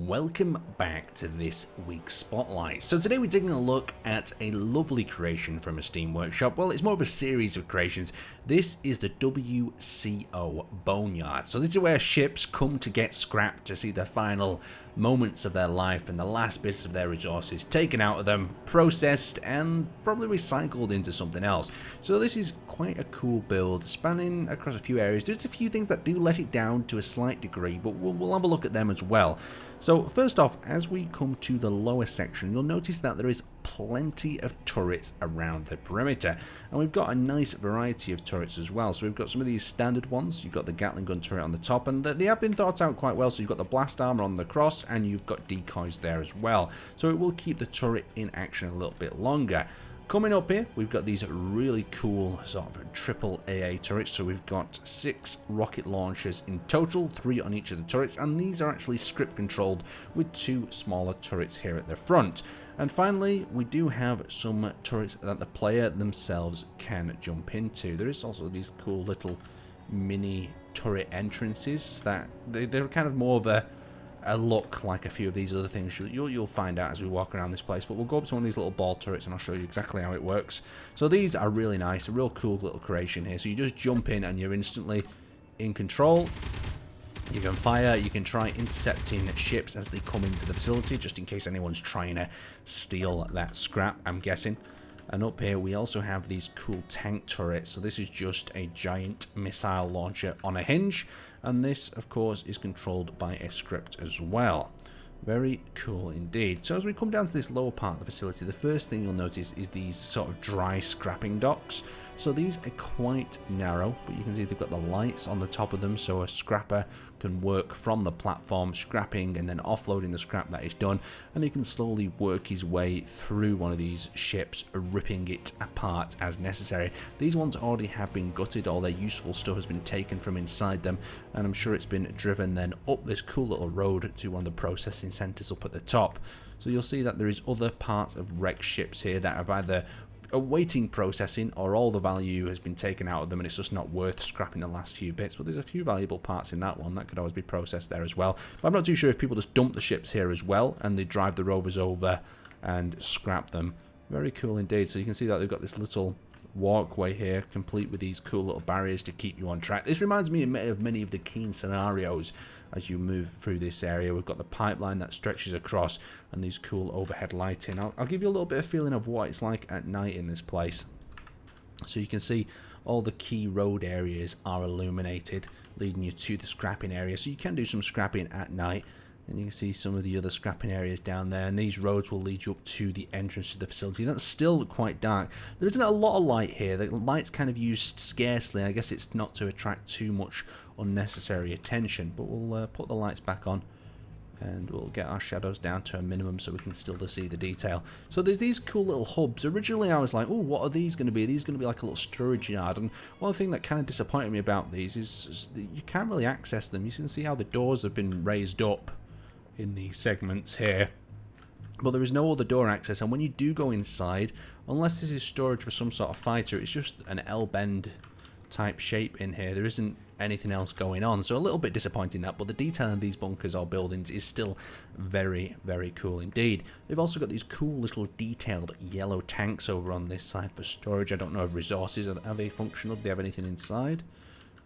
Welcome back to this week's Spotlight. So today we're taking a look at a lovely creation from a Steam workshop. Well, it's more of a series of creations. This is the WCO Boneyard. So this is where ships come to get scrapped to see the final moments of their life and the last bits of their resources taken out of them, processed, and probably recycled into something else. So this is quite a cool build, spanning across a few areas. There's a few things that do let it down to a slight degree, but we'll have a look at them as well. So first off, as we come to the lower section, you'll notice that there is plenty of turrets around the perimeter, and we've got a nice variety of turrets as well. So we've got some of these standard ones, you've got the Gatling gun turret on the top, and they have been thought out quite well. So you've got the blast armor on the cross, and you've got decoys there as well, so it will keep the turret in action a little bit longer. Coming up here, we've got these really cool sort of triple AA turrets. So we've got 6 rocket launchers in total, 3 on each of the turrets, and these are actually script controlled with 2 smaller turrets here at the front. And finally, we do have some turrets that the player themselves can jump into. There is also these cool little mini turret entrances that they're kind of more of a look like a few of these other things you'll find out as we walk around this place. But we'll go up to one of these little ball turrets and I'll show you exactly how it works. So these are really nice, a real cool little creation here. So you just jump in and you're instantly in control. You can fire, you can try intercepting ships as they come into the facility, just in case anyone's trying to steal that scrap, I'm guessing. And up here we also have these cool tank turrets. So this is just a giant missile launcher on a hinge, and this of course is controlled by a script as well. Very cool indeed. So as we come down to this lower part of the facility, the first thing you'll notice is these sort of dry scrapping docks. So these are quite narrow, but you can see they've got the lights on the top of them, so a scrapper can work from the platform, scrapping and then offloading the scrap that is done, and he can slowly work his way through one of these ships, ripping it apart as necessary. These ones already have been gutted, all their useful stuff has been taken from inside them, and I'm sure it's been driven then up this cool little road to one of the processing centers up at the top. So you'll see that there is other parts of wrecked ships here that have either awaiting processing or all the value has been taken out of them and it's just not worth scrapping the last few bits. But there's a few valuable parts in that one that could always be processed there as well. But I'm not too sure if people just dump the ships here as well and they drive the rovers over and scrap them. Very cool indeed. So you can see that they've got this little walkway here complete with these cool little barriers to keep you on track. This reminds me of many of the Keen scenarios as you move through this area. We've got the pipeline that stretches across and these cool overhead lighting. I'll give you a little bit of feeling of what it's like at night in this place. So you can see all the key road areas are illuminated, leading you to the scrapping area, so you can do some scrapping at night. And you can see some of the other scrapping areas down there, and these roads will lead you up to the entrance to the facility. That's still quite dark. There isn't a lot of light here. The light's kind of used scarcely. I guess it's not to attract too much unnecessary attention, but we'll put the lights back on and we'll get our shadows down to a minimum so we can still see the detail. So there's these cool little hubs. Originally I was like, oh, what are these going to be? Are these going to be like a little storage yard? And one thing that kind of disappointed me about these is you can't really access them. You can see how the doors have been raised up in these segments here, but there is no other door access, and when you do go inside, unless this is storage for some sort of fighter, it's just an L-bend type shape in here. There isn't anything else going on, so a little bit disappointing that, but the detail in these bunkers or buildings is still very, very cool indeed. They've also got these cool little detailed yellow tanks over on this side for storage. I don't know if resources, are they functional? Do they have anything inside?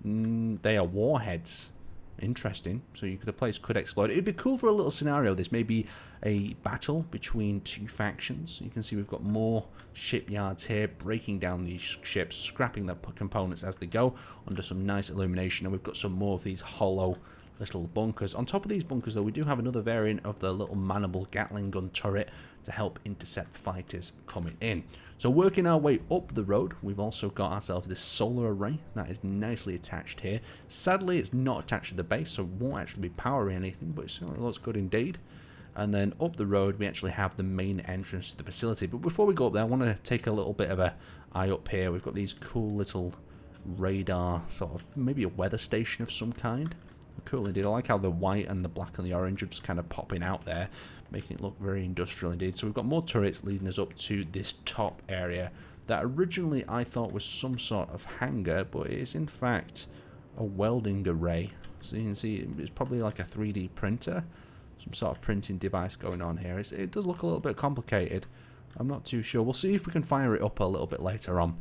They are warheads. Interesting. So the place could explode. It'd be cool for a little scenario. This may be a battle between 2 factions. You can see we've got more shipyards here, breaking down these ships, scrapping the components as they go under some nice illumination, and we've got some more of these hollow little bunkers. On top of these bunkers though, we do have another variant of the little manable Gatling gun turret to help intercept fighters coming in. So working our way up the road, we've also got ourselves this solar array that is nicely attached here. Sadly, it's not attached to the base, so it won't actually be powering anything, but it certainly looks good indeed. And then up the road, we actually have the main entrance to the facility. But before we go up there, I want to take a little bit of a eye up here. We've got these cool little radar, sort of maybe a weather station of some kind. Cool indeed. I like how the white and the black and the orange are just kind of popping out there, making it look very industrial indeed. So we've got more turrets leading us up to this top area that originally I thought was some sort of hangar, but it is in fact a welding array. So you can see it's probably like a 3D printer some sort of printing device going on here. It does look a little bit complicated. I'm not too sure. We'll see if we can fire it up a little bit later on.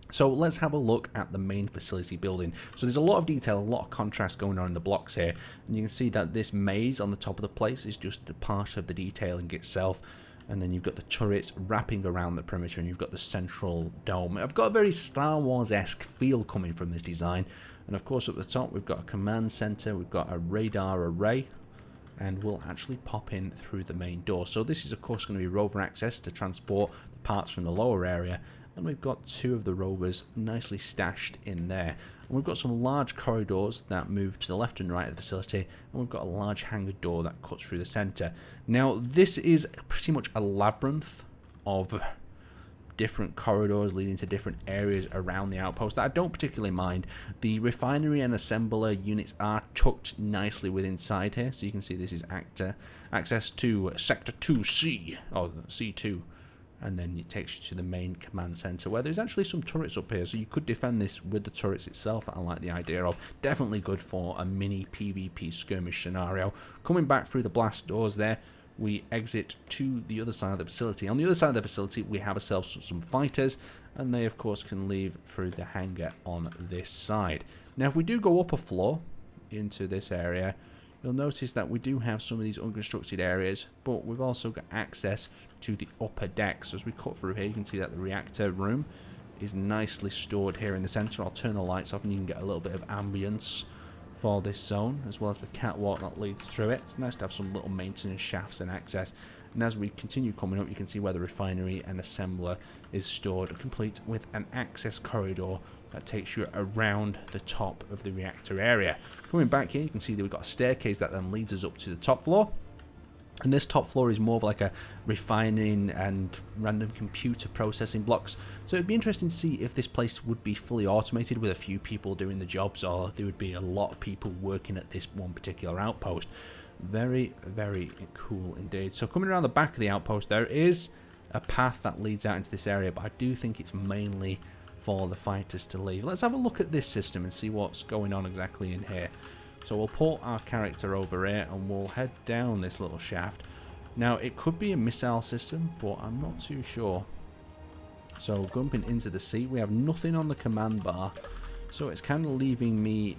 So let's have a look at the main facility building. So there's a lot of detail, a lot of contrast going on in the blocks here. And you can see that this maze on the top of the place is just a part of the detailing itself. And then you've got the turrets wrapping around the perimeter, and you've got the central dome. I've got a very Star Wars-esque feel coming from this design. And of course at the top we've got a command center, we've got a radar array, and we'll actually pop in through the main door. So this is of course going to be rover access to transport the parts from the lower area. And we've got 2 of the rovers nicely stashed in there. And we've got some large corridors that move to the left and right of the facility. And we've got a large hangar door that cuts through the center. Now, this is pretty much a labyrinth of different corridors leading to different areas around the outpost that I don't particularly mind. The refinery and assembler units are tucked nicely within inside here. So you can see this is access to Sector 2C, or C2. And then it takes you to the main command center where there's actually some turrets up here, so you could defend this with the turrets itself that I like the idea of. Definitely good for a mini PvP skirmish scenario. Coming back through the blast doors there, we exit to the other side of the facility. On the other side of the facility we have ourselves some fighters, and they of course can leave through the hangar on this side. Now if we do go up a floor into this area, you'll notice that we do have some of these unconstructed areas, but we've also got access to the upper deck. So as we cut through here, you can see that the reactor room is nicely stored here in the center. I'll turn the lights off and you can get a little bit of ambience for this zone, as well as the catwalk that leads through it. It's nice to have some little maintenance shafts and access. And as we continue coming up, you can see where the refinery and assembler is stored, complete with an access corridor that takes you around the top of the reactor area. Coming back here, you can see that we've got a staircase that then leads us up to the top floor. And this top floor is more of like a refining and random computer processing blocks. So it'd be interesting to see if this place would be fully automated with a few people doing the jobs, or there would be a lot of people working at this one particular outpost. Very, very cool indeed. So coming around the back of the outpost, there is a path that leads out into this area, but I do think it's mainly for the fighters to leave. Let's have a look at this system and see what's going on exactly in here. So we'll port our character over here and we'll head down this little shaft. Now it could be a missile system, but I'm not too sure. So jumping into the seat, we have nothing on the command bar, so it's kind of leaving me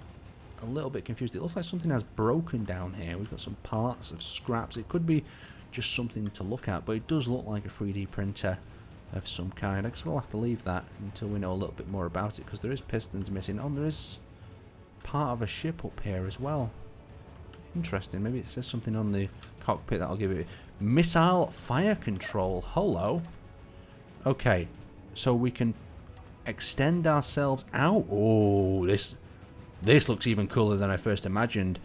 a little bit confused. It looks like something has broken down here. We've got some parts of scraps. It could be just something to look at, but it does look like a 3D printer of some kind. I guess we'll have to leave that until we know a little bit more about it, because there is pistons missing. Oh, there is part of a ship up here as well. Interesting. Maybe it says something on the cockpit that'll give it missile fire control. Hello. Okay, so we can extend ourselves out. Oh, this looks even cooler than I first imagined.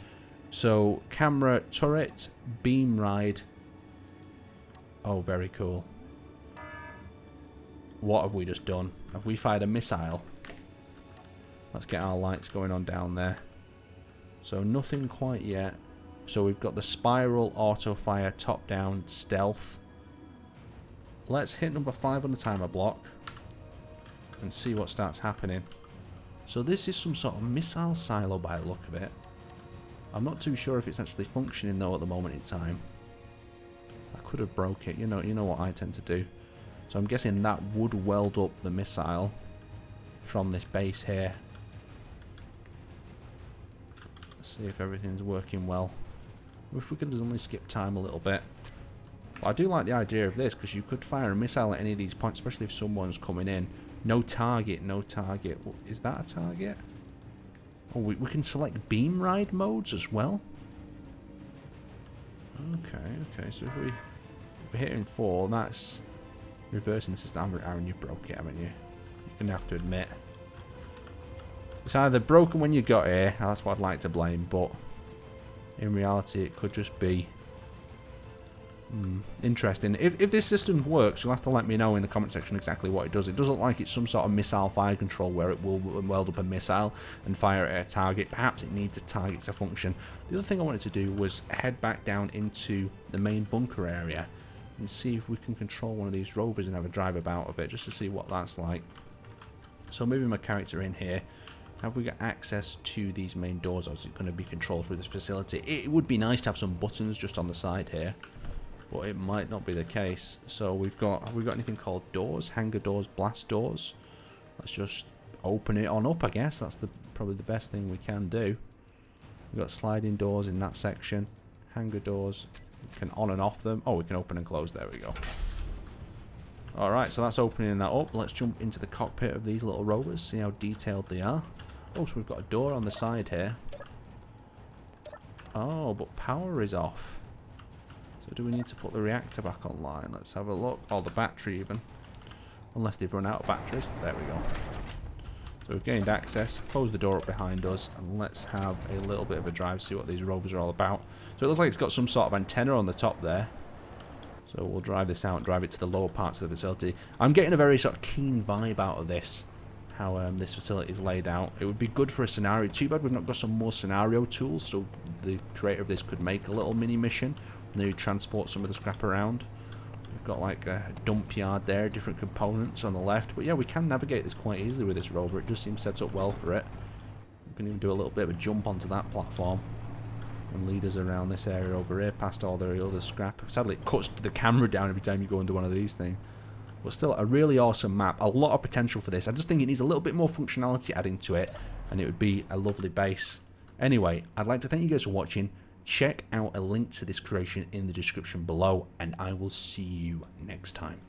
So camera, turret, beam ride. Oh, very cool. What have we just done? Have we fired a missile? Let's get our lights going on down there. So nothing quite yet. So we've got the spiral, auto fire, top down, stealth. Let's hit number 5 on the timer block and see what starts happening. So this is some sort of missile silo by the look of it. I'm not too sure if it's actually functioning though at the moment in time. I could have broke it. You know what I tend to do. So I'm guessing that would weld up the missile from this base here. Let's see if everything's working well. If we could just only skip time a little bit. But I do like the idea of this, because you could fire a missile at any of these points, especially if someone's coming in. No target, no target. Is that a target? Oh, we can select beam ride modes as well. Okay. So if we're hitting 4, that's reversing the system. Aaron, you broke it, haven't you? You're going to have to admit. It's either broken when you got here, that's what I'd like to blame, but in reality it could just be interesting. If this system works, you'll have to let me know in the comment section exactly what it does. It does look like it's some sort of missile fire control where it will weld up a missile and fire it at a target. Perhaps it needs a target to function. The other thing I wanted to do was head back down into the main bunker area and see if we can control one of these rovers and have a drive about of it, just to see what that's like. So moving my character in here, Have we got access to these main doors, or is it going to be controlled through this facility? It would be nice to have some buttons just on the side here, but it might not be the case. So have we got anything called doors? Hangar doors, blast doors? Let's just open it on up, I guess. That's probably the best thing we can do. We've got sliding doors in that section. Hangar doors, we can on and off them. Oh, we can open and close. There we go. Alright, so that's opening that up. Let's jump into the cockpit of these little rovers, see how detailed they are. Oh, so we've got a door on the side here. Oh, but power is off. So do we need to put the reactor back online? Let's have a look. Or the battery even. Unless they've run out of batteries. There we go. So we've gained access. Close the door up behind us. And let's have a little bit of a drive, see what these rovers are all about. So it looks like it's got some sort of antenna on the top there. So we'll drive this out and drive it to the lower parts of the facility. I'm getting a very sort of keen vibe out of this. How this facility is laid out. It would be good for a scenario. Too bad we've not got some more scenario tools, so the creator of this could make a little mini mission. Maybe transport some of the scrap around. We've got like a dump yard there, different components on the left. But yeah, we can navigate this quite easily with this rover. It just seems set up well for it. We can even do a little bit of a jump onto that platform and lead us around this area over here, past all the other scrap. Sadly, it cuts the camera down every time you go into one of these things. But still, a really awesome map. A lot of potential for this. I just think it needs a little bit more functionality adding to it, and it would be a lovely base. Anyway, I'd like to thank you guys for watching. Check out a link to this creation in the description below, and I will see you next time.